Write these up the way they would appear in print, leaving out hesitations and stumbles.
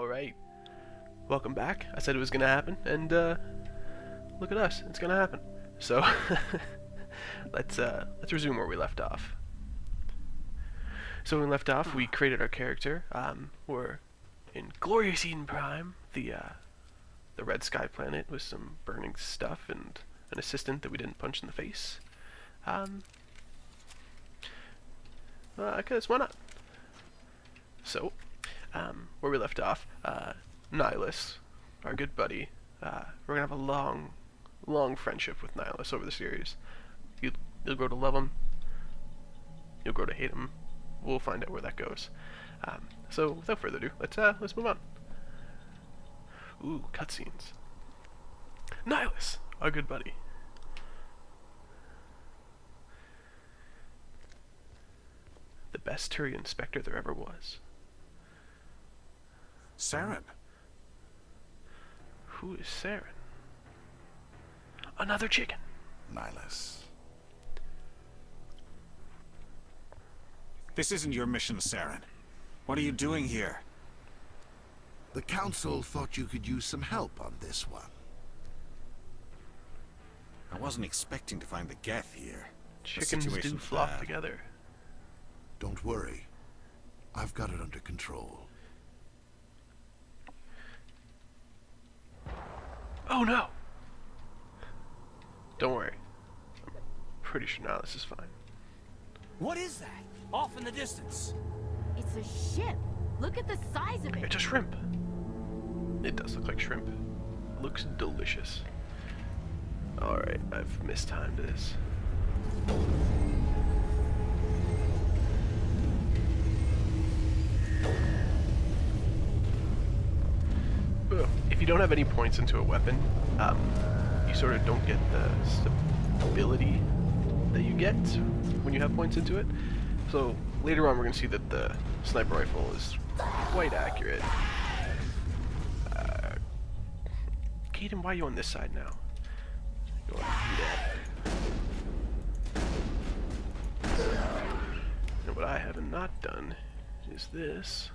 Alright, welcome back. I said it was gonna happen, and look at us, it's gonna happen. So, let's resume where we left off. So when we left off, we created our character. We're in glorious Eden Prime, the red sky planet with some burning stuff and an assistant that we didn't punch in the face. Because why not? So, where we left off, Nilus, our good buddy, we're gonna have a long friendship with Nilus over the series. You'll grow to love him, you'll grow to hate him. We'll find out where that goes. So without further ado, let's move on. Ooh, cutscenes. Nilus, our good buddy. The best Turian inspector there ever was. Saren. Who is Saren? Another chicken. Nilus. This isn't your mission, Saren. What are you doing here? The Council thought you could use some help on this one. I wasn't expecting to find the Geth here. Chickens do flock together. Don't worry. I've got it under control. Oh no! Don't worry. I'm pretty sure now this is fine. What is that? Off in the distance. It's a ship. Look at the size of it. It's a shrimp. It does look like shrimp. Looks delicious. Alright, I've mistimed this. If you don't have any points into a weapon, you sort of don't get the stability that you get when you have points into it. So later on we're going to see that the sniper rifle is quite accurate. Caden, why are you on this side now? You want to do that. And what I have not done is this.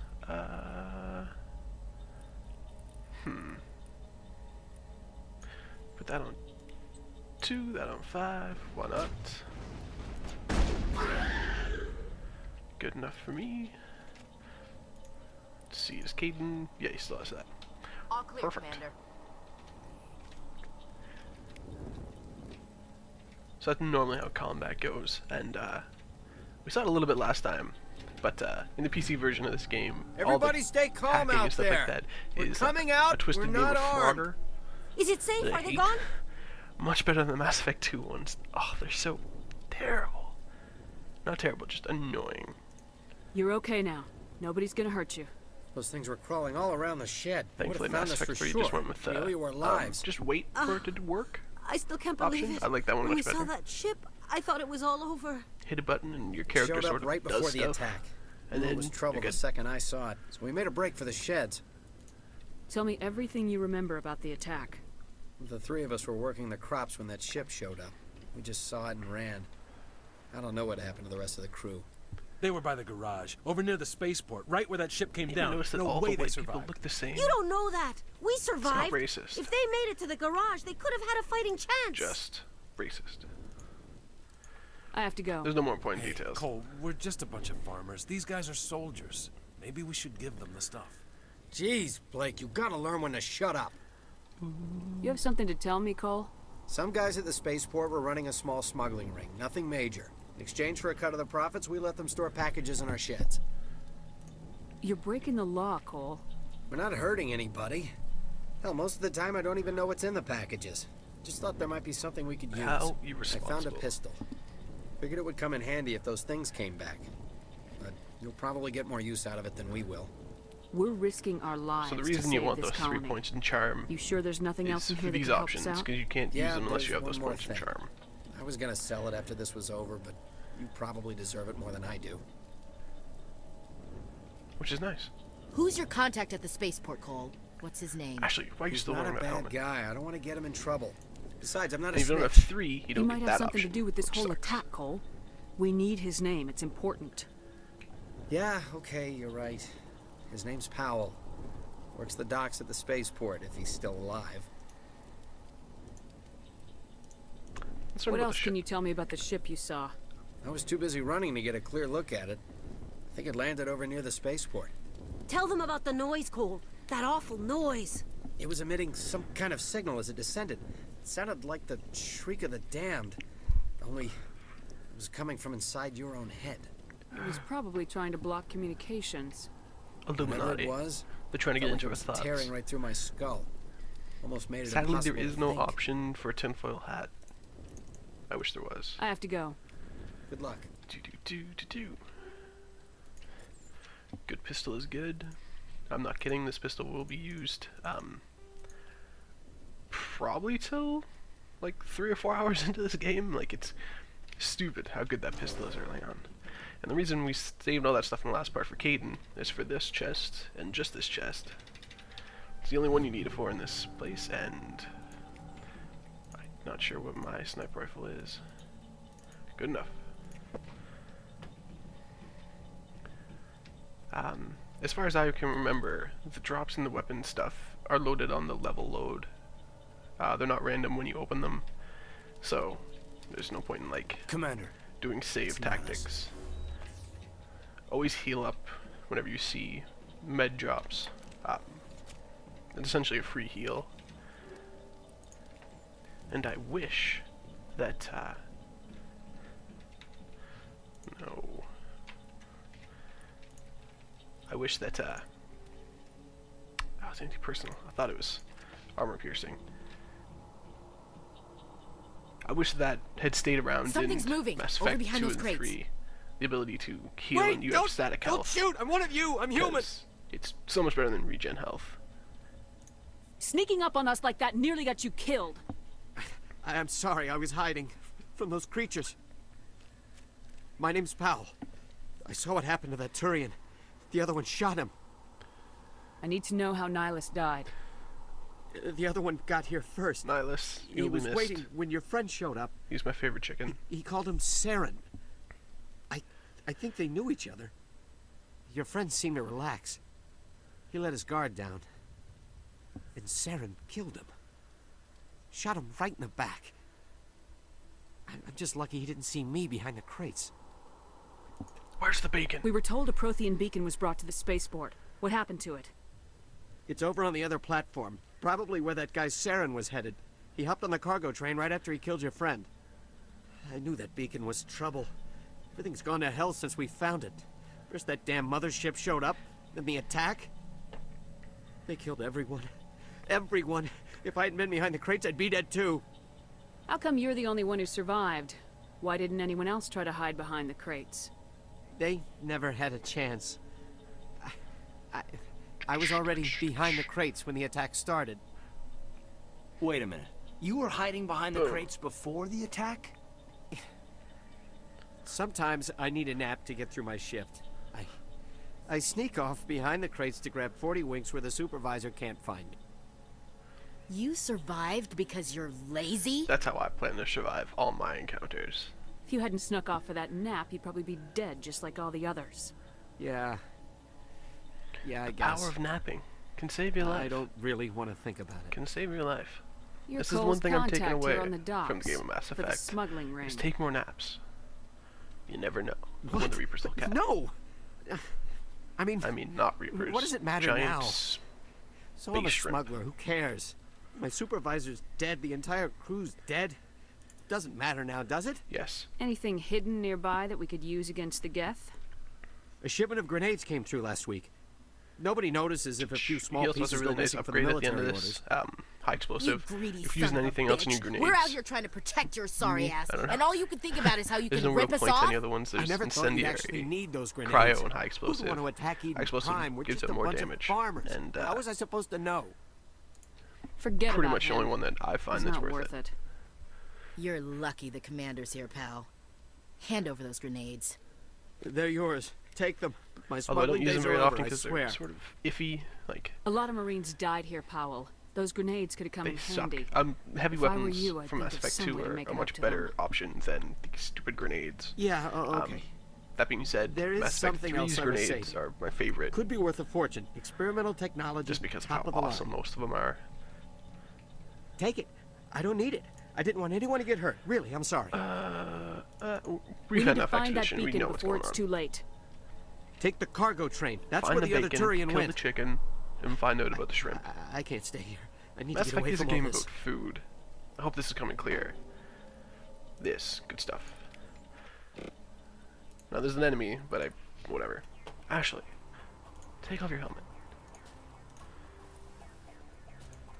Put that on 2, that on 5, why not? Good enough for me. Let's see, is Caden? Yeah, he still has that. All clear, Perfect. Commander. So that's normally how combat goes, and we saw it a little bit last time, but in the PC version of this game, Everybody all the stay calm hacking out and stuff there. like that We're is coming a out. twisted We're game not with armed. Frogger. Is it safe? that I Are they hate. gone? Much better than the Mass Effect 2 ones. Oh, they're so terrible. Not terrible, just annoying. You're okay now. Nobody's gonna hurt you. Those things were crawling all around the shed. Thankfully, Would have found Mass us for Effect 3 sure. just went with We owe you our lives. just wait for it to work. I still can't Option? believe it. I like that one when much I saw better. that ship, I thought it was all over. Hit a button and your character Showed sort up of right does before the stuff. attack. And then it was trouble you're the good. second I saw it. So we made a break for the sheds. Tell me everything you remember about the attack. The three of us were working the crops when that ship showed up. We just saw it and ran. I don't know what happened to the rest of the crew. They were by the garage, over near the spaceport, right where that ship came You down. notice that No all way the they white people survived. look the same. You don't know that. We survived. racist. If they made it to the garage, they could have had a fighting chance. Just racist. I have to go. There's no more important Hey, details. Cole, we're just a bunch of farmers. These guys are soldiers. Maybe we should give them the stuff. Jeez, Blake, you gotta learn when to shut up. You have something to tell me, Cole? Some guys at the spaceport were running a small smuggling ring. Nothing major. In exchange for a cut of the profits, we let them store packages in our sheds. You're breaking the law, Cole. We're not hurting anybody. Hell, most of the time I don't even know what's in the packages. Just thought there might be something we could use. How I irresponsible. found a pistol. Figured it would come in handy if those things came back. But you'll probably get more use out of it than we will. We're risking our lives So the to reason you save want this those colony. 3 points in charm You sure there's nothing else is in for here that these can help options, us out? because you can't use them unless you have there's those one more points in thing. charm. I was gonna sell it after this was over, but you probably deserve it more than I do. Which is nice. Who's your contact at the spaceport, Cole? What's his name? Actually, why are you He's still not wearing a that bad helmet? guy. I don't want to get him in trouble. Besides, I'm not And a if you don't have snitch. 3, you He don't might get have that something option. to do with this which whole sucks. attack, Cole. We need his name. It's important. Yeah, okay, you're right. His name's Powell. Works the docks at the spaceport if he's still alive. Let's learn What about else the can ship. you tell me about the ship you saw? I was too busy running to get a clear look at it. I think it landed over near the spaceport. Tell them about the noise, Cole. That awful noise. It was emitting some kind of signal as it descended. It sounded like the shriek of the damned, only it was coming from inside your own head. It was probably trying to block communications. Whatever Illuminati. it was, They're trying to get felt into like our it was thoughts. tearing right through my skull. Almost made it Sadly, there impossible is to no think. option for a tinfoil hat. I wish there was. I have to go. Good luck. Do. Good pistol is good. I'm not kidding. This pistol will be used probably till like 3 or 4 hours into this game. Like, it's stupid how good that pistol is early on. And the reason we saved all that stuff in the last part for Caden is for this chest and just this chest. It's the only one you need it for in this place, and I'm not sure what my sniper rifle is. Good enough. As far as I can remember, the drops in the weapon stuff are loaded on the level load. They're not random when you open them, so there's no point in like Commander. doing save It's tactics. Always heal up whenever you see med drops. It's essentially a free heal. And I wish that, no. I wish that, oh, it's anti-personal. I thought it was armor piercing. I wish that had stayed around Something's in moving, Mass over Effect behind 2 those and crates. 3. The ability to heal and you have static Don't health. shoot! I'm one of you! I'm human! 'Cause it's so much better than regen health. Sneaking up on us like that nearly got you killed. I'm sorry, I was hiding from those creatures. My name's Powell. I saw what happened to that Turian. The other one shot him. I need to know how Nilus died. The other one got here first. Nihilus, He you'll be was missed. waiting when your friend showed up. He's my favorite chicken. He called him Saren. I think they knew each other. Your friend seemed to relax. He let his guard down. And Saren killed him. Shot him right in the back. I'm just lucky he didn't see me behind the crates. Where's the bacon? We were told a Prothean beacon was brought to the spaceport. What happened to it? It's over on the other platform. Probably where that guy Saren was headed. He hopped on the cargo train right after he killed your friend. I knew that beacon was trouble. Everything's gone to hell since we found it. First that damn mothership showed up, then the attack. They killed everyone. Everyone. If I hadn't been behind the crates, I'd be dead too. How come you're the only one who survived? Why didn't anyone else try to hide behind the crates? They never had a chance. I was already behind the crates when the attack started. Wait a minute. You were hiding behind the crates before the attack? Sometimes I need a nap to get through my shift. I sneak off behind the crates to grab 40 winks where the supervisor can't find me. You survived because you're lazy? That's how I plan to survive all my encounters. If you hadn't snuck off for that nap, you'd probably be dead just like all the others. Yeah, I The guess. power of napping can save your life. I don't really want to think about it. Can save your life. You're This is Cole's one thing I'm taking contact away here on the from the docks game of Mass for the Effect. smuggling ring. Is take more naps. You never know when What? the Reapers will catch. No! I mean, not Reapers. what does it matter Giant now? s- so I'm a space shrimp. smuggler. Who cares? My supervisor's dead. The entire crew's dead. Doesn't matter now, does it? Yes. Anything hidden nearby that we could use against the Geth? A shipment of grenades came through last week. Nobody notices if a few small He also has pieces a go really nice missing for the upgrade at the end military of this. orders. High explosive. You greedy If you're using son of a anything else in bitch. your grenades, We're out here trying to protect your sorry ass, I don't know. and all you can think about is how you there's can no real rip us point to off. any other ones. I There's never thought you'd actually incendiary, need those grenades. cryo, and high Who'd explosive. want to attack Eden High explosive Prime? We're gives just it a more bunch damage. of farmers. And, How was I supposed to know? Forget pretty about much the him. only one that I find He's that's not worth it. You're lucky the commander's here, pal. Hand over those grenades. They're yours. Take them. My Although I don't smuggling use them days are very over, often I because they're swear. sort of iffy. Like, A lot of Marines died here, Powell. Those grenades could have come they in suck. handy. Heavy If I were weapons you, I'd from think Mass of Effect some 2 way to are make a it up much to better him. option than these stupid grenades. Yeah, okay. That being said, There is Mass Effect something 3's else I was grenades saying. are my favorite, Could be worth a fortune. Experimental technology. just because of top how of the awesome line. most of them are. Take it. I don't need it. I didn't want anyone to get hurt. Really, I'm sorry. We We've need had to enough find that exposition. We beacon know what's before going it's on. too late. Take the cargo train. That's Find where the other bacon, Turian kill the went. chicken, and find out about the shrimp. I can't stay here. I need Mass to get Effect away is a from all game this. about food. I hope this is coming clear. This, good stuff. Now there's an enemy, but whatever. Ashley, take off your helmet.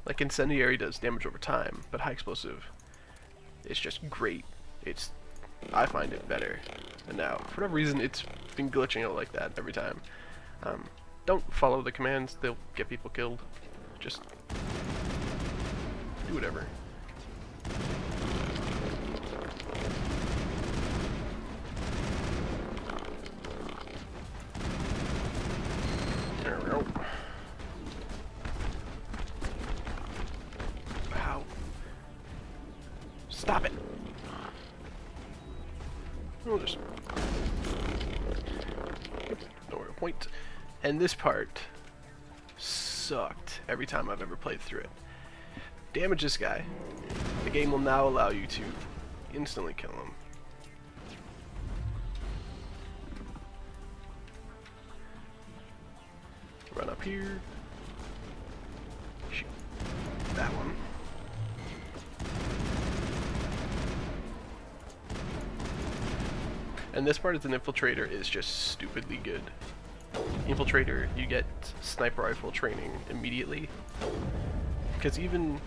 Like incendiary does damage over time, but high explosive, it's just great. I find it better. And now, for whatever reason, it's been glitching out like that every time. Don't follow the commands, they'll get people killed. Just do whatever. There we go. Ow. Stop it. Oh, there's no real point. And this part sucked every time I've ever played through it. Damage this guy. The game will now allow you to instantly kill him. Run up here. Shoot that one. And this part as an infiltrator is just stupidly good. Infiltrator, you get sniper rifle training immediately. Because even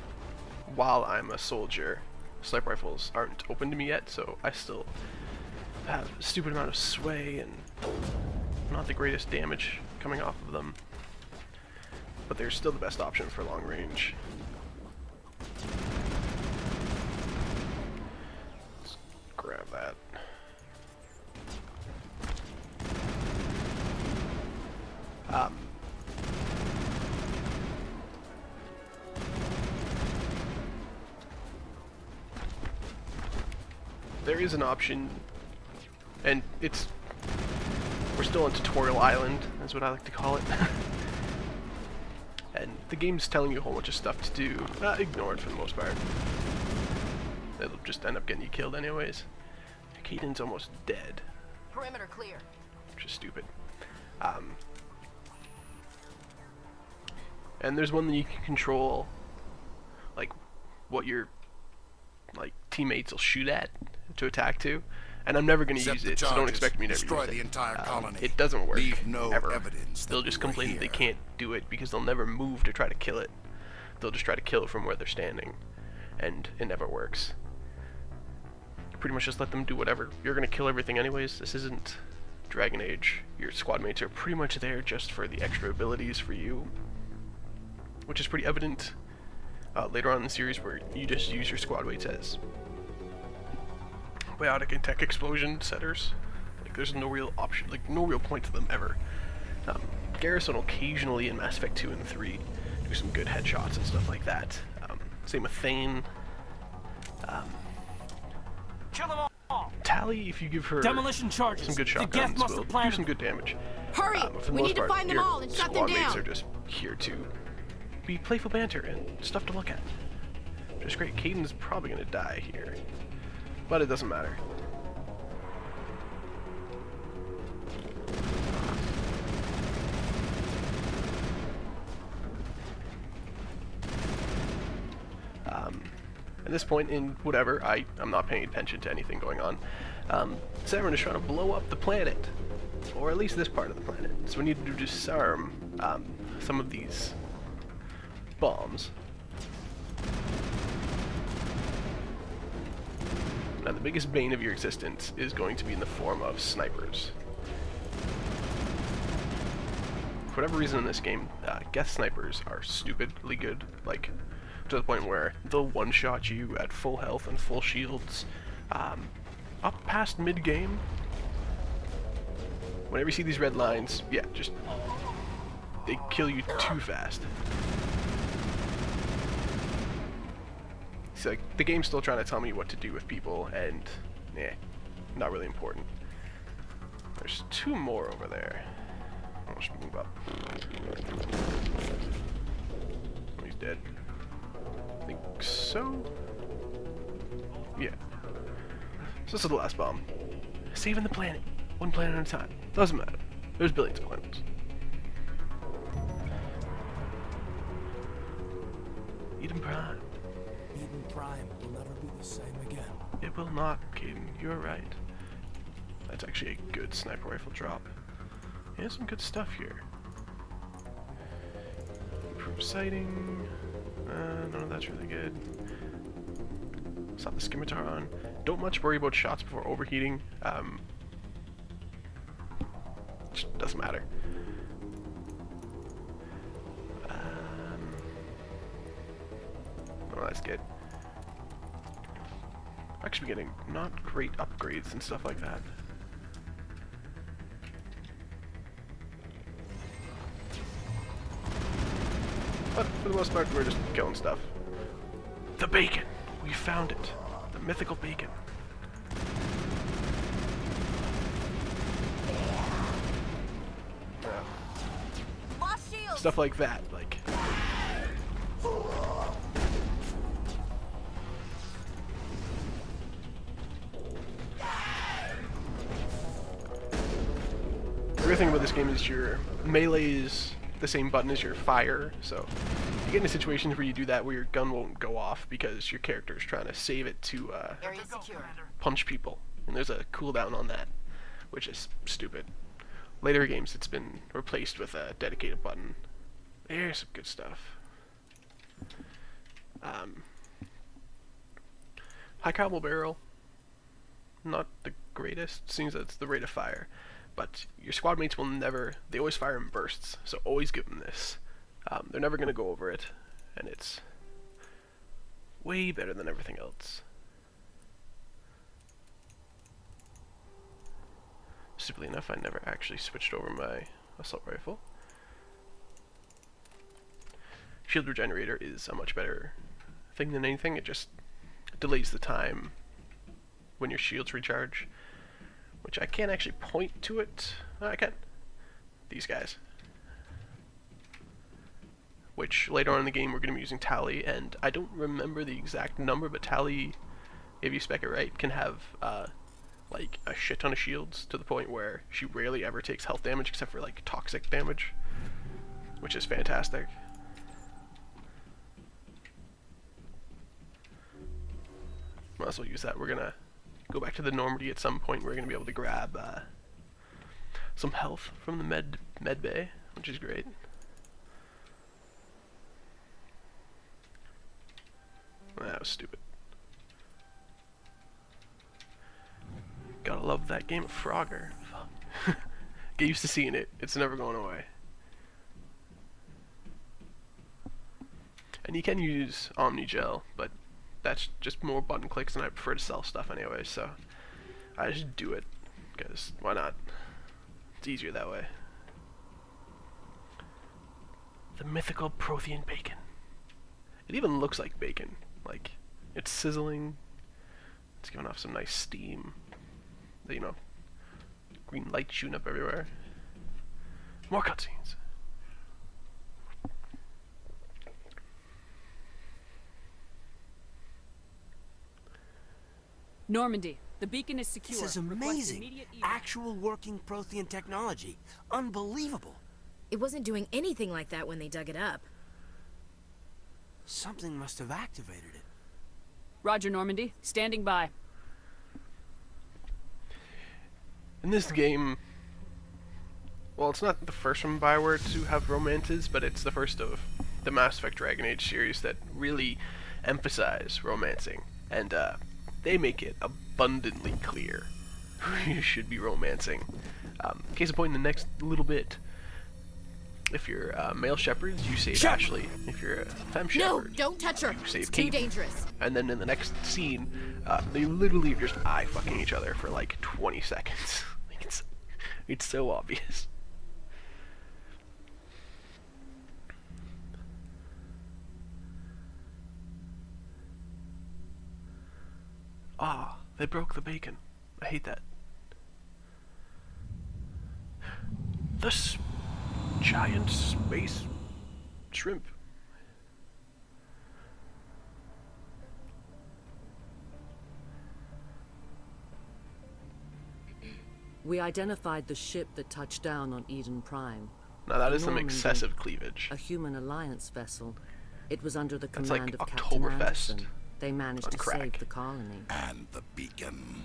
while I'm a soldier, sniper rifles aren't open to me yet, so I still have a stupid amount of sway and not the greatest damage coming off of them. But they're still the best option for long range. Let's grab that. There is an option, and we're still on Tutorial Island, is what I like to call it. And the game's telling you a whole bunch of stuff to do. Ignore it for the most part. It'll just end up getting you killed anyways. Caden's almost dead. Perimeter clear. Which is stupid. And there's one that you can control, like, what your teammates will shoot at to attack to, and I'm never going to use it, so don't expect me to ever Destroy use it. the entire colony. It doesn't work. Leave no ever. evidence that They'll just we were complain that they here. can't do it because they'll never move to try to kill it. They'll just try to kill it from where they're standing, and it never works. Pretty much just let them do whatever. You're going to kill everything anyways. This isn't Dragon Age. Your squad mates are pretty much there just for the extra abilities for you, which is pretty evident later on in the series, where you just use your squad mates as biotic and tech explosion setters. Like, there's no real option, no real point to them ever. Garrison will occasionally in Mass Effect 2 and 3 do some good headshots and stuff like that. Same with Thane. Kill them all! Tally, if you give her Demolition charges. some good The shotguns, Geth must will have do planted some good damage. Hurry! For the We most need to part, find them your all and shut them squad mates down. are just here to be playful banter and stuff to look at. Which is great. Caden's probably going to die here, but it doesn't matter. At this point in whatever, I'm not paying attention to anything going on. Saren is trying to blow up the planet, or at least this part of the planet. So we need to disarm some of these bombs. Now the biggest bane of your existence is going to be in the form of snipers. For whatever reason in this game, Geth snipers are stupidly good, like, to the point where they'll one-shot you at full health and full shields, up past mid-game. Whenever you see these red lines, yeah, just, they kill you too fast. So, like, the game's still trying to tell me what to do with people, and, not really important. There's 2 more over there. I'll just move up. Oh, he's dead. I think so. Yeah. So this is the last bomb. Saving the planet. One planet at a time. Doesn't matter. There's billions of planets. Eden Prime. Eden Prime will never be the same again. It will not, Caden. You're right. That's actually a good sniper rifle drop. Yeah, some good stuff here. Improved sighting. None of that's really good. Stop the scimitar on. Don't much worry about shots before overheating. Just doesn't matter. Oh, that's good. Actually getting not great upgrades and stuff like that. But for the most part, we're just killing stuff. The bacon! We found it. The mythical bacon. Yeah. Stuff like that, like... The great thing about this game is your melee is the same button as your fire, so you get into situations where you do that where your gun won't go off because your character is trying to save it to punch people, and there's a cooldown on that, which is stupid. Later games it's been replaced with a dedicated button. There's some good stuff. High caliber barrel, not the greatest, seems that it's the rate of fire. But your squad mates will never, they always fire in bursts, so always give them this. They're never going to go over it, and it's way better than everything else. Simply enough, I never actually switched over my assault rifle. Shield regenerator is a much better thing than anything. It just delays the time when your shields recharge. Which I can't actually point to it. I can. These guys. Which later on in the game we're going to be using Tally, and I don't remember the exact number, but Tally, if you spec it right, can have like a shit ton of shields to the point where she rarely ever takes health damage except for like toxic damage, which is fantastic. Might as well use that. We're gonna go back to the Normandy at some point. We're going to be able to grab some health from the med bay, which is great. That was stupid. Gotta love that game of Frogger. Get used to seeing it. It's never going away. And you can use Omni Gel, but that's just more button clicks, and I prefer to sell stuff anyway, so I just do it, because why not? It's easier that way. The mythical Prothean bacon. It even looks like bacon. Like, it's sizzling. It's giving off some nice steam. You know, green light shooting up everywhere. More cutscenes. Normandy, the beacon is secure. This is Request amazing. immediate evac. Actual working Prothean technology. Unbelievable. It wasn't doing anything like that when they dug it up. Something must have activated it. Roger, Normandy. Standing by. In this game, well, it's not the first from BioWare to have romances, but it's the first of the Mass Effect Dragon Age series that really emphasize romancing. And, they make it abundantly clear who you should be romancing. Case in point, in the next little bit, if you're male shepherds, you save Ashley. If you're a femme No, shepherd, don't touch her. you save It's Kate. too dangerous. And then in the next scene, they literally are just eye fucking each other for like 20 seconds. Like it's so obvious. Ah, they broke the bacon. I hate that. the giant space shrimp. We identified the ship that touched down on Eden Prime. Now that The is some Normandy, excessive cleavage. A human alliance vessel. It was under the That's command like of Captain Oktoberfest Anderson. They managed on to crack. save the colony. And the beacon.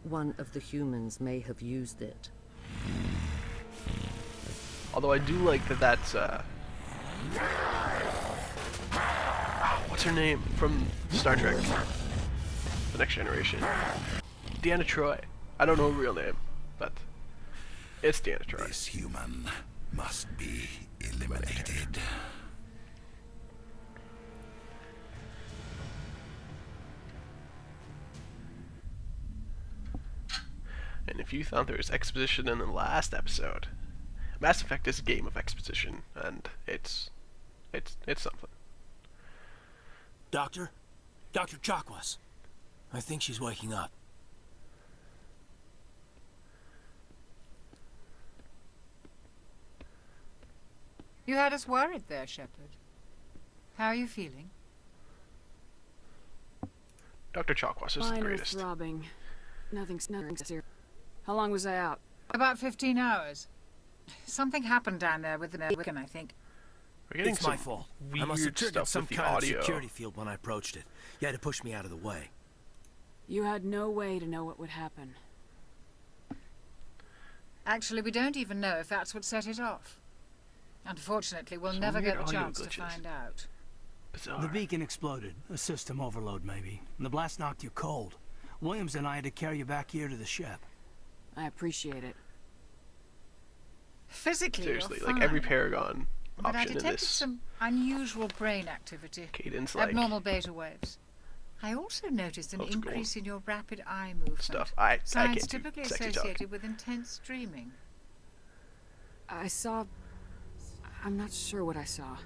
One of the humans may have used it. Although I do like that that's what's her name from Star Trek? The Next Generation. Deanna Troi. I don't know her real name, but it's Deanna Troi. This human must be eliminated. And if you thought there was exposition in the last episode, Mass Effect is a game of exposition, and it's something. Doctor? Dr. Chakwas. I think she's waking up. You had us worried there, Shepard. How are you feeling? Dr. Chakwas is the Minor greatest. throbbing. Nothing's serious. How long was I out? About 15 hours. Something happened down there with the Wiccan, I think. We're getting It's some my fault. weird I must have triggered stuff some with the kind audio. of security field when I approached it. You had to push me out of the way. You had no way to know what would happen. Actually, we don't even know if that's what set it off. Unfortunately, we'll Some never weird get the audio chance to glitches. find out. Bizarre. The beacon exploded. A system overload, maybe. And the blast knocked you cold. Williams and I had to carry you back here to the ship. I appreciate it. Physically, Seriously, you're like fine, every Paragon but I option in detected this some unusual brain activity. cadence, like Abnormal beta waves. I also noticed an Old school increase in your rapid eye movement. stuff. I Signs can't do typically sexy associated talk. with intense dreaming. I saw... I'm not sure what I saw.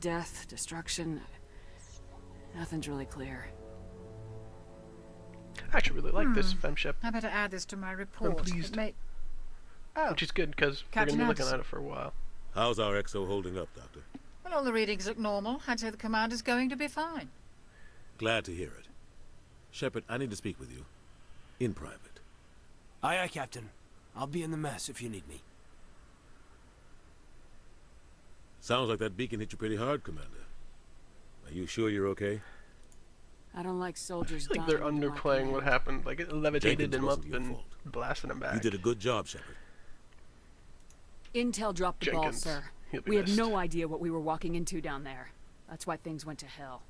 Death, destruction... Nothing's really clear. I actually really like this femship, I better add this to my report. pleased. It may... Oh, which is good because we're Captain going to be looking Anderson. at it for a while. How's our exo holding up, Doctor? well, all the readings look normal. I'd say the commander's going to be fine. Glad to hear it. Shepard, I need to speak with you. In private. Aye, aye, Captain. I'll be in the mess if you need me. Sounds like that beacon hit you pretty hard, Commander. Are you sure you're okay? I don't like I soldiers feel like they're dying under my underplaying what command. happened. Like it levitated Jenkins him up wasn't your and fault. blasted him back. You did a good job, Shepard. Intel dropped the ball, Jenkins. sir. He'll be We had missed. no idea what we were walking into down there. That's why things went to hell.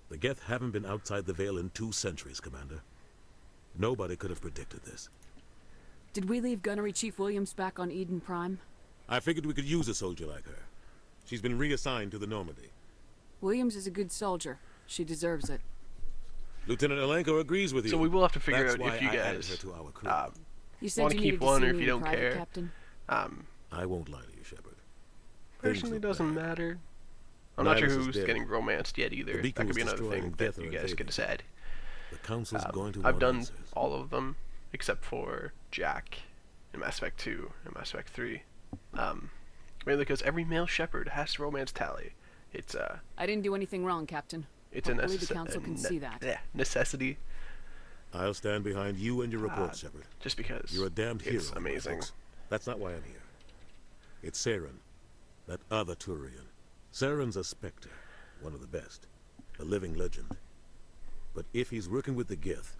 The Geth haven't been outside the Veil in 2 centuries, Commander. Nobody could have predicted this. Did we leave Gunnery Chief Williams back on Eden Prime? I figured we could use a soldier like her. She's been reassigned to the Normandy. Williams is a good soldier. She deserves it. Lieutenant Alenko agrees with you. So we will have to figure That's out why if you I added guys her to our crew. You said want you to needed keep to one, see or if me you in don't private, care. Captain. I won't lie to you, Shepard. Personally, look doesn't bad. matter. I'm not sure Nilus is who's dead. getting romanced yet either. The That beacon could be was another destroyed thing and that Geth you are guys could invading. decide. The Council's going to I've want done answers. all of them except for Jack in Mass Effect 2 and Mass Effect 3. Mainly because every male Shepard has to romance Tally. It's I didn't do anything wrong, Captain. it's Hopefully a the council can see that. necessity. I'll stand behind you and your report, Shepard. Just because You're a damned hero. it's my amazing. folks. That's not why I'm here. It's Saren, that other Turian. Saren's a Spectre, one of the best, a living legend. But if he's working with the Geth,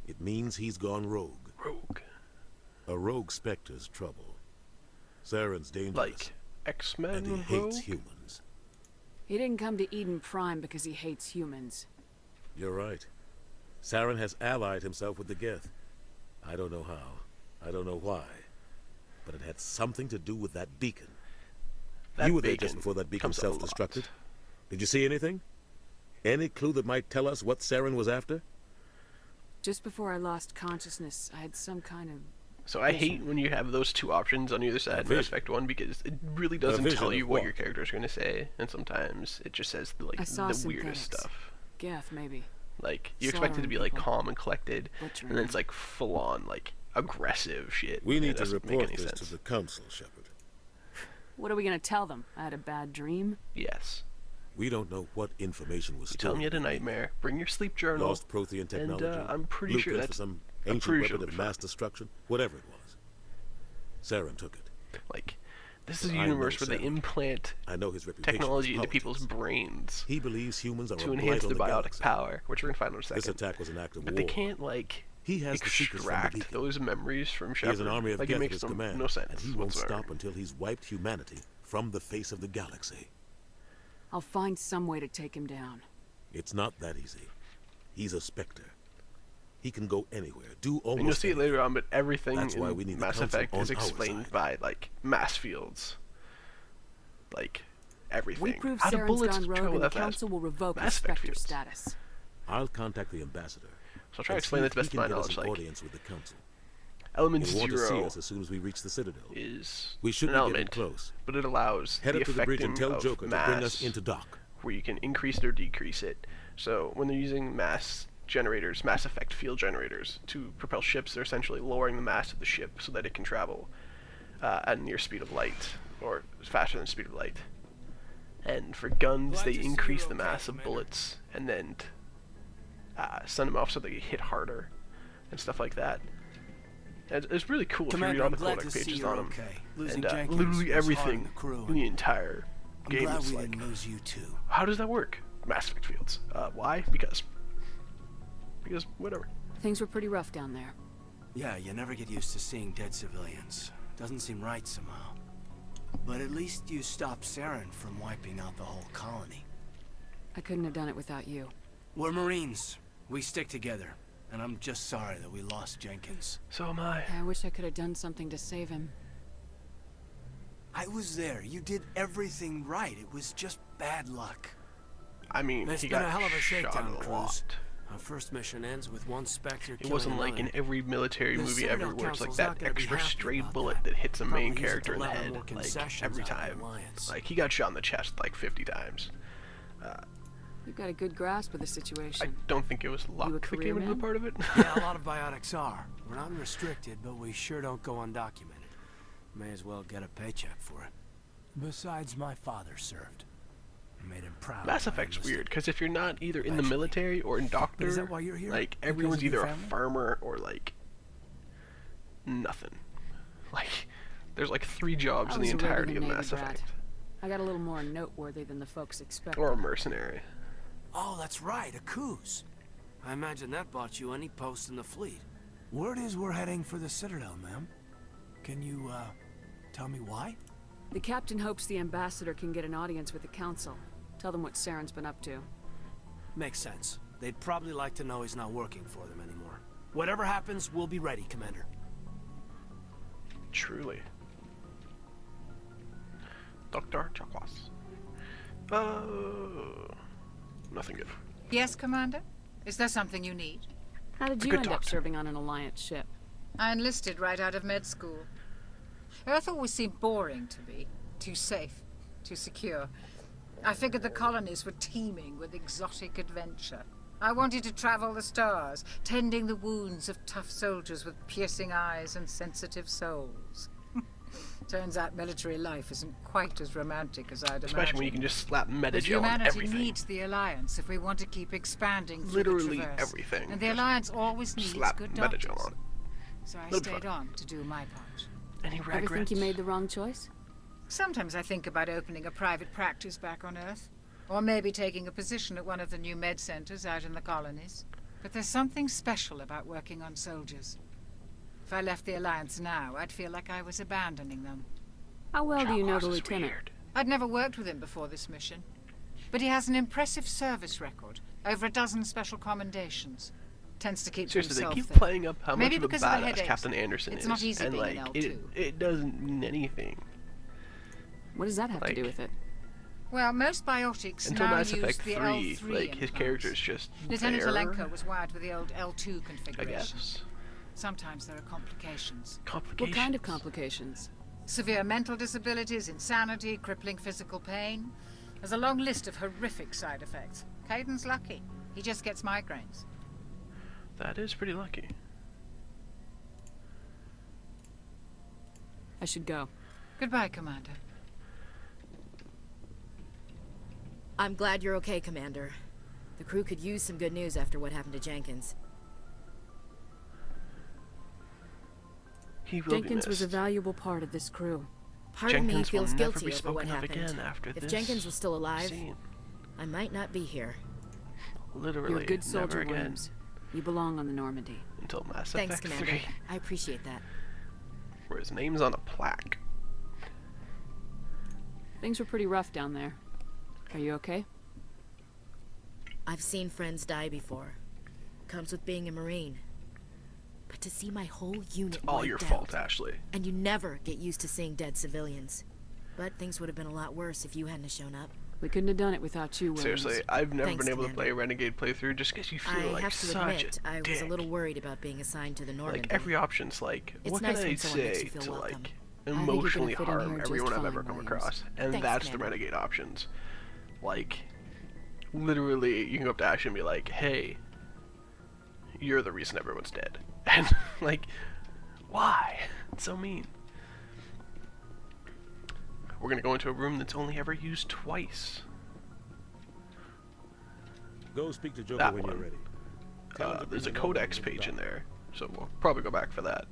it means he's gone rogue. Rogue. A rogue Spectre's trouble. Saren's dangerous, Like X-Men and he Rogue? hates humans. He didn't come to Eden Prime because he hates humans. You're right. Saren has allied himself with the Geth. I don't know how. I don't know why. But it had something to do with that beacon. That You were there beacon just before that beacon comes a self-destructed. lot. Did you see anything? Any clue that might tell us what Saren was after? Just before I lost consciousness, I had some kind of... So I hate when you have those two options on either side in vision. Mass Effect 1 because it really doesn't vision tell of you what what? your character is going to say, and sometimes it just says like I saw the weirdest synthetics. stuff. Geth, maybe. Like you expect it to be like Slaughtering calm and collected, Butchering and then it's them. like full on like aggressive shit. We need It to doesn't make report any this sense. to the council, Shepard. What are we gonna tell them? I had a bad dream? Yes. We don't know what information was You tell stored. me you had a nightmare. Bring your sleep journal. Lost Prothean technology. And I'm pretty sure blueprints that's for some I'm ancient pretty weapon sure of it'll be mass destruction. Whatever it was. Saren took it. Like, this is But a I know universe where they Saren. implant I know his reputation technology is into people's politics. brains He believes humans are to a enhance blight their on the biotic galaxy. power, which we're gonna find in a second. This attack was an act of But war. they can't like He has the secrets from the extract beacon. those memories from He Shepard. has an army of like, Geth it at makes his no, command, no sense and he won't whatsoever. stop until he's wiped humanity from the face of the galaxy. I'll find some way to take him down. It's not that easy. He's a Spectre. He can go anywhere, do almost And you'll see it anything. later on, but everything That's why we in need the Mass council Effect on is our explained side. by like mass fields. Like everything. We prove How do Saren's bullets gone rogue travel and the that fast? council will revoke his Mass Effect Spectre fields. status. I'll contact the ambassador. So I'll try to and explain see that to if best he of my can get us knowledge. an Like audience with the council. Element He'll want to see Zero us as soon as we reach the Citadel. is We should an be getting element, close. but it allows Head the up to the bridge and affecting tell of Joker to mass, bring us into dock. where you can increase it or decrease it. So when they're using mass generators, Mass Effect field generators, to propel ships, they're essentially lowering the mass of the ship so that it can travel at near speed of light, or faster than the speed of light. And for guns, Glad they to see increase you're the okay, mass of Commander. bullets and then send them off so they hit harder and stuff like that. And it's really cool Commander, if you read all I'm the glad codex to see pages you're on them. okay. Losing And Jenkins literally was hard on everything the crew, in the entire I'm game glad is we like, didn't lose you too. how does that work? Mass Effect fields. Why? Because whatever. Things were pretty rough down there. Yeah, you never get used to seeing dead civilians. Doesn't seem right somehow. But at least you stopped Saren from wiping out the whole colony. I couldn't have done it without you. We're Marines. We stick together. And I'm just sorry that we lost Jenkins. So am I. I wish I could have done something to save him. I was there. You did everything right. It was just bad luck. I mean, It's he been got a hell of a shot shakedown, a Cruz. lot. Our first mission ends with one Spectre It killing wasn't like another. in every military The movie Citadel ever where it's like Council's that not gonna be extra happy stray about bullet that. that hits a Probably main use it character to in the level head more like concessions every out of the time. Alliance. Like he got shot in the chest like 50 times. You've got a good grasp of the situation. I don't think it was luck You a that career came into the man? part of it. Yeah, a lot of biotics are. We're not restricted, but we sure don't go undocumented. May as well get a paycheck for it. Besides, my father served. I made him proud. Mass when I Effect's enlisted. weird because if you're not either in the Eventually. military or in doctor, Is that why you're here? like Because everyone's of your either a family? farmer or like nothing. Like there's like 3 jobs I in the was a entirety regular of Navy Mass brat. Effect. I got a little more noteworthy than the folks expected. Or a mercenary. Oh, that's right, a Coos. I imagine that bought you any post in the fleet. Word is we're heading for the Citadel, ma'am. Can you, tell me why? The captain hopes the ambassador can get an audience with the council. Tell them what Saren's been up to. Makes sense. They'd probably like to know he's not working for them anymore. Whatever happens, we'll be ready, Commander. Truly. Dr. Chakwas. Nothing good. Yes, Commander? Is there something you need? How did It's a you good end up doctor. serving on an Alliance ship? I enlisted right out of med school. Earth always seemed boring to me. Too safe, too secure. I figured the colonies were teeming with exotic adventure. I wanted to travel the stars, tending the wounds of tough soldiers with piercing eyes and sensitive souls. Turns out military life isn't quite as romantic as I'd imagined. Especially when you can just slap But metagel on humanity everything. needs the Alliance if we want to keep expanding through Literally the Traverse. everything. And the Just Alliance always needs slap good metagel doctors. on it. So I It'll be stayed fun. on to do my part. Any Ever regrets? think you made the wrong choice? Sometimes I think about opening a private practice back on Earth. Or maybe taking a position at one of the new med centers out in the colonies. But there's something special about working on soldiers. If I left the Alliance now, I'd feel like I was abandoning them. How well do you know Chakwas the is lieutenant? weird. I'd never worked with him before this mission. But he has an impressive service record. Over a dozen special commendations. Tends to keep to Seriously, they himself, keep though. playing up how Maybe much of a because of the badass headaches. Captain Anderson It's is. not easy and being like an L2. it doesn't mean anything. What does that have to do Like- with it? Well, most biotics Until now Mass use Effect the 3, L3 like his implants. character is just Lieutenant there, Alenko was wired with the old L2 I configuration. guess. Sometimes there are complications. What kind of complications? Severe mental disabilities, insanity, crippling physical pain. There's a long list of horrific side effects. Caden's lucky. He just gets migraines. That is pretty lucky. I should go. Goodbye, Commander. I'm glad you're okay, Commander. The crew could use some good news after what happened to Jenkins. He will Jenkins be was a missed. valuable part of this crew. Part Jenkins of me will feels never guilty be over what spoken of happened. again after If this Jenkins was still alive, scene. I might not be here. Literally, You're a good soldier, never again. Williams. You belong on the Normandy. Until Mass Thanks, Effect Commander. 3, I appreciate that. where his name's on a plaque. Things were pretty rough down there. Are you okay? I've seen friends die before. Comes with being a Marine. But to see my whole unit It's all wiped your out, fault, Ashley. and you never get used to seeing dead civilians. But things would have been a lot worse if you hadn't shown up. We couldn't have done it without you, Williams. Seriously, I've never Thanks, been able to Commander. play a Renegade playthrough just because you feel I like have to such admit, a I dick. was a little worried about being assigned to the Normandy. Like, every option's like, It's what nice can I when someone makes say you feel to, welcome. like, I think you're emotionally gonna fit in harm here everyone just I've fine, ever come Williams. across? And Thanks, that's the Commander. Renegade options. Like, literally, you can go up to Ash and be like, hey, you're the reason everyone's dead. And, like, why? It's so mean. We're gonna go into a room that's only ever used twice. Go speak to Joker That when one. you're ready. Tell him to There's a bring the number codex to the page in doctor. there, so we'll probably go back for that.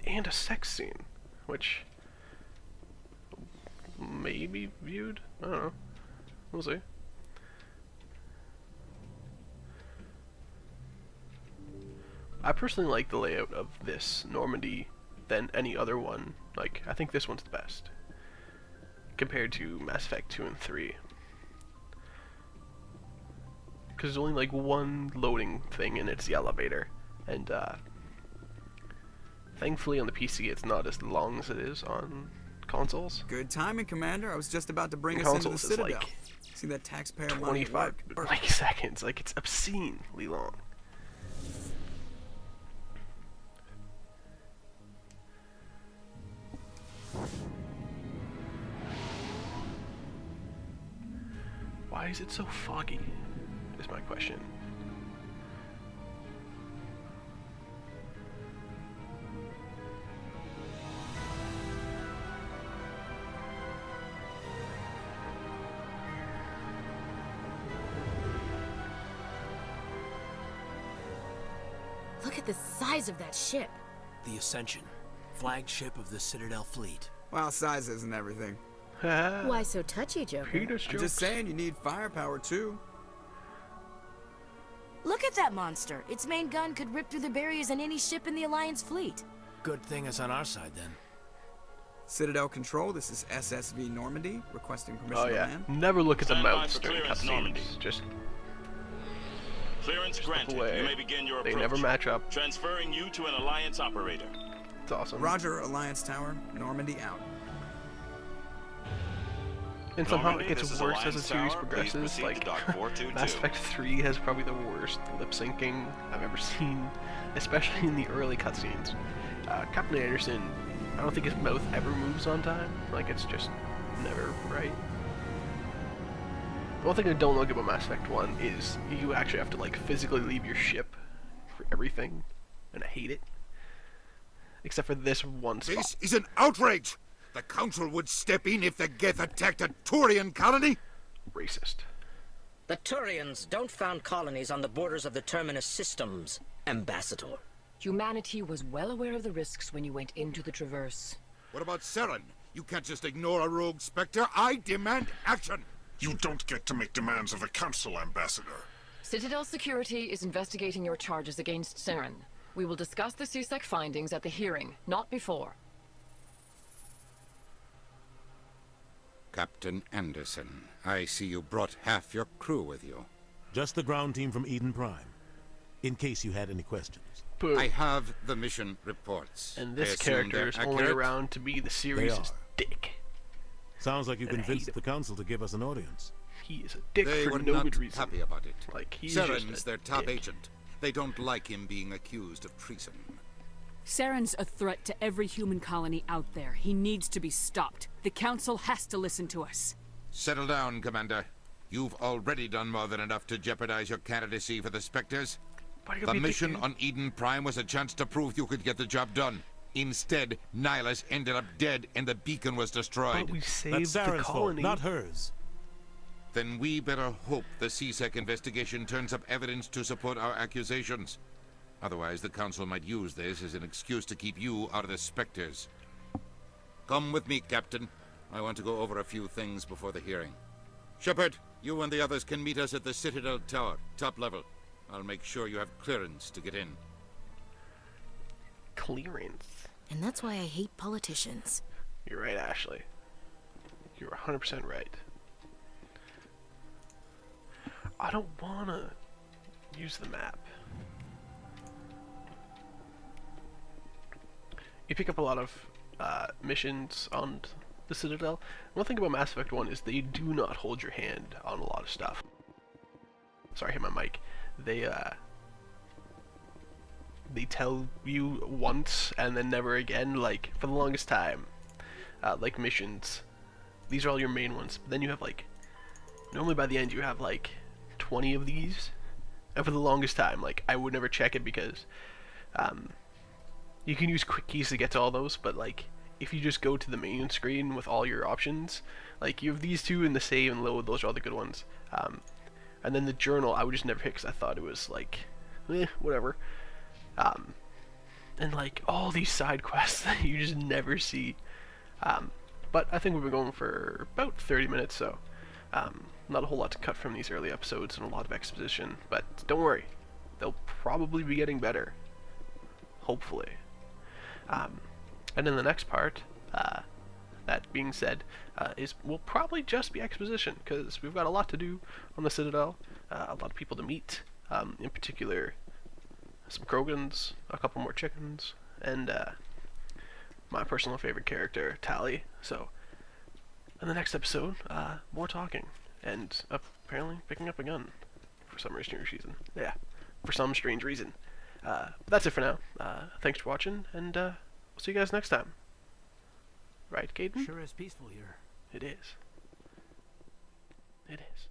And a sex scene, which may be viewed? I don't know. We'll see. I personally like the layout of this Normandy than any other one. Like, I think this one's the best compared to Mass Effect 2 and 3. Because there's only like one loading thing and it's the elevator. And thankfully on the PC it's not as long as it is on consoles. Good timing, Commander. I was just about to bring On us into the consoles it's Citadel. like See that taxpayer money at 25 work? like seconds. Like, it's obscenely long. Why is it so foggy? Is my question. Look at the size of that ship. The Ascension, flagship of the Citadel fleet. Well, size isn't everything. Why so touchy, Joker? Peter's I'm just saying you need firepower too. Look at that monster. Its main gun could rip through the barriers in any ship in the Alliance fleet. Good thing it's on our side then. Citadel Control, this is SSV Normandy, requesting permission Oh to yeah. land. Never look at the Stand by mouths for during clearance, cutscenes. Normandy. Just Clearance granted. away. You may begin your They approach. never match up. Transferring you to an Alliance operator. It's awesome. Roger, Alliance Tower, Normandy out. And somehow Normandy, it gets this is worse as the Alliance series Tower. Please progresses. proceed to Like, dock 422. Mass Effect 3 has probably the worst lip syncing I've ever seen, especially in the early cutscenes. Captain Anderson, I don't think his mouth ever moves on time. Like, it's just never right. The one thing I don't like about Mass Effect 1 is you actually have to, like, physically leave your ship for everything, and I hate it. Except for this one spot. This is an outrage! The Council would step in if the Geth attacked a Turian colony? Racist. The Turians don't found colonies on the borders of the Terminus systems, Ambassador. Humanity was well aware of the risks when you went into the Traverse. What about Saren? You can't just ignore a rogue Spectre. I demand action! You don't get to make demands of the Council, Ambassador. Citadel Security is investigating your charges against Saren. We will discuss the CSEC findings at the hearing, not before. Captain Anderson, I see you brought half your crew with you. Just the ground team from Eden Prime, in case you had any questions. I have the mission reports. And I this assume character they're is only accurate? around to be the series' dick. Sounds like you And I hate convinced him. the Council to give us an audience. He is a dick They for were no not good reason. happy about it. Like, he's just Saren's a their top dick. agent. They don't like him being accused of treason. Saren's a threat to every human colony out there. He needs to be stopped. The Council has to listen to us. Settle down, Commander. You've already done more than enough to jeopardize your candidacy for the Spectres. Why do you The be a dick, mission dude? on Eden Prime was a chance to prove you could get the job done. Instead, Nilus ended up dead and the beacon was destroyed. But we That's saved the Saren's fault, colony. not hers. Then we better hope the CSEC investigation turns up evidence to support our accusations. Otherwise, the Council might use this as an excuse to keep you out of the Spectres. Come with me, Captain. I want to go over a few things before the hearing. Shepard, you and the others can meet us at the Citadel Tower, top level. I'll make sure you have clearance to get in. Clearance. And that's why I hate politicians. You're right, Ashley. You're 100% right. I don't wanna use the map. You pick up a lot of missions on the Citadel. One thing about Mass Effect 1 is they do not hold your hand on a lot of stuff. Sorry, I hit my mic. They tell you once and then never again, like, for the longest time. Like missions. These are all your main ones. But then you have, like, normally by the end you have, like, 20 of these. And for the longest time, like, I would never check it because, you can use quick keys to get to all those, but, like, if you just go to the main screen with all your options, like, you have these two in the save and load, those are all the good ones. And then the journal, I would just never hit because I thought it was, like, whatever. And, like, all these side quests that you just never see. But I think we've been going for about 30 minutes, so not a whole lot to cut from these early episodes and a lot of exposition. But don't worry, they'll probably be getting better. Hopefully. And in the next part, that being said, will probably just be exposition, because we've got a lot to do on the Citadel, a lot of people to meet, in particular some Krogans, a couple more chickens, and my personal favorite character, Tally. So, in the next episode, more talking, and apparently picking up a gun, for some strange reason. Yeah, for some strange reason. That's it for now. Thanks for watching, and we'll see you guys next time. Right, Caden? Sure is peaceful here. It is. It is.